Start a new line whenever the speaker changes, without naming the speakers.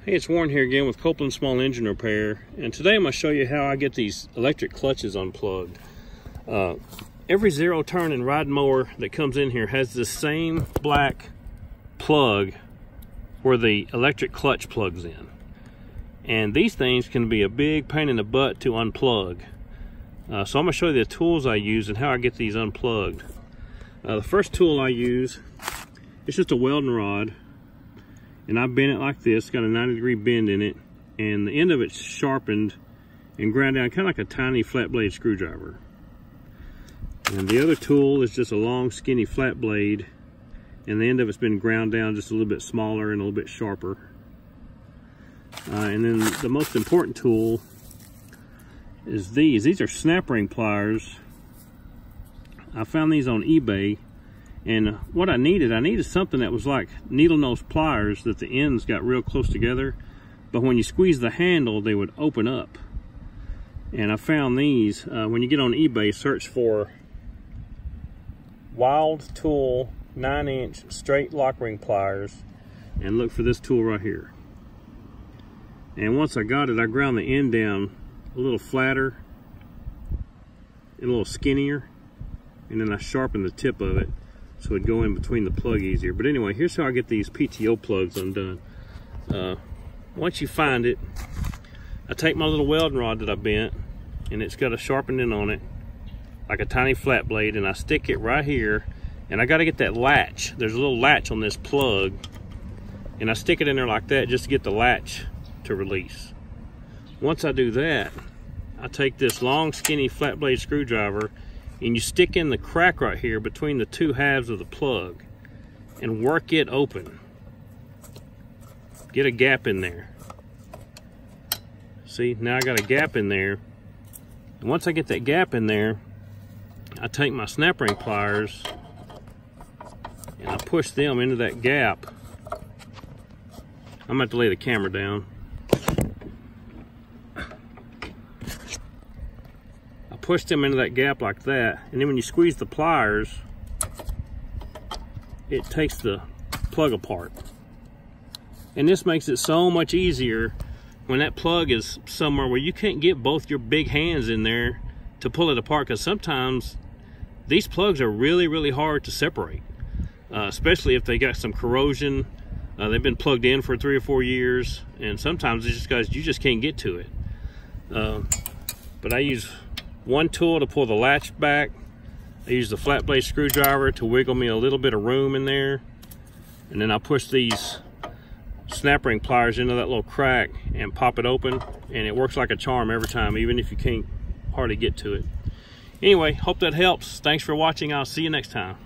Hey, it's Warren here again with Copeland Small Engine Repair, and today I'm going to show you how I get these electric clutches unplugged. Every zero turn and ride mower that comes in here has the same black plug where the electric clutch plugs in. And these things can be a big pain in the butt to unplug. So I'm going to show you the tools I use and how I get these unplugged. The first tool I use is just a welding rod. And I bend it like this, got a 90-degree bend in it, and the end of it's sharpened and ground down kind of like a tiny flat blade screwdriver. And the other tool is just a long skinny flat blade, and the end of it's been ground down just a little bit smaller and a little bit sharper. And then the most important tool is these. These are snap ring pliers. I found these on eBay. And what I needed something that was like needle nose pliers, that the ends got real close together, but when you squeeze the handle, they would open up. And I found these. When you get on eBay, search for Wild Tool 9-inch straight lock ring pliers, and look for this tool right here. And once I got it, I ground the end down a little flatter and a little skinnier, and then I sharpened the tip of it so it'd go in between the plug easier. But anyway, here's how I get these PTO plugs undone. Once you find it, I take my little welding rod that I bent, and it's got a sharpened end on it, like a tiny flat blade, and I stick it right here, and I gotta get that latch. There's a little latch on this plug, and I stick it in there like that just to get the latch to release. Once I do that, I take this long skinny flat blade screwdriver and you stick in the crack right here between the two halves of the plug and work it open. Get a gap in there. See, now I got a gap in there. And once I get that gap in there, I take my snap ring pliers and I push them into that gap. I'm gonna have to lay the camera down. Push them into that gap like that, and then when you squeeze the pliers, it takes the plug apart. And this makes it so much easier when that plug is somewhere where you can't get both your big hands in there to pull it apart, because sometimes these plugs are really hard to separate, especially if they got some corrosion. They've been plugged in for 3 or 4 years, and sometimes it's just guys, you just can't get to it. But I use one tool to pull the latch back. I use the flat blade screwdriver to wiggle me a little bit of room in there, and then I push these snap ring pliers into that little crack and pop it open, and it works like a charm every time, even if you can't hardly get to it. Anyway, hope that helps. Thanks for watching. I'll see you next time.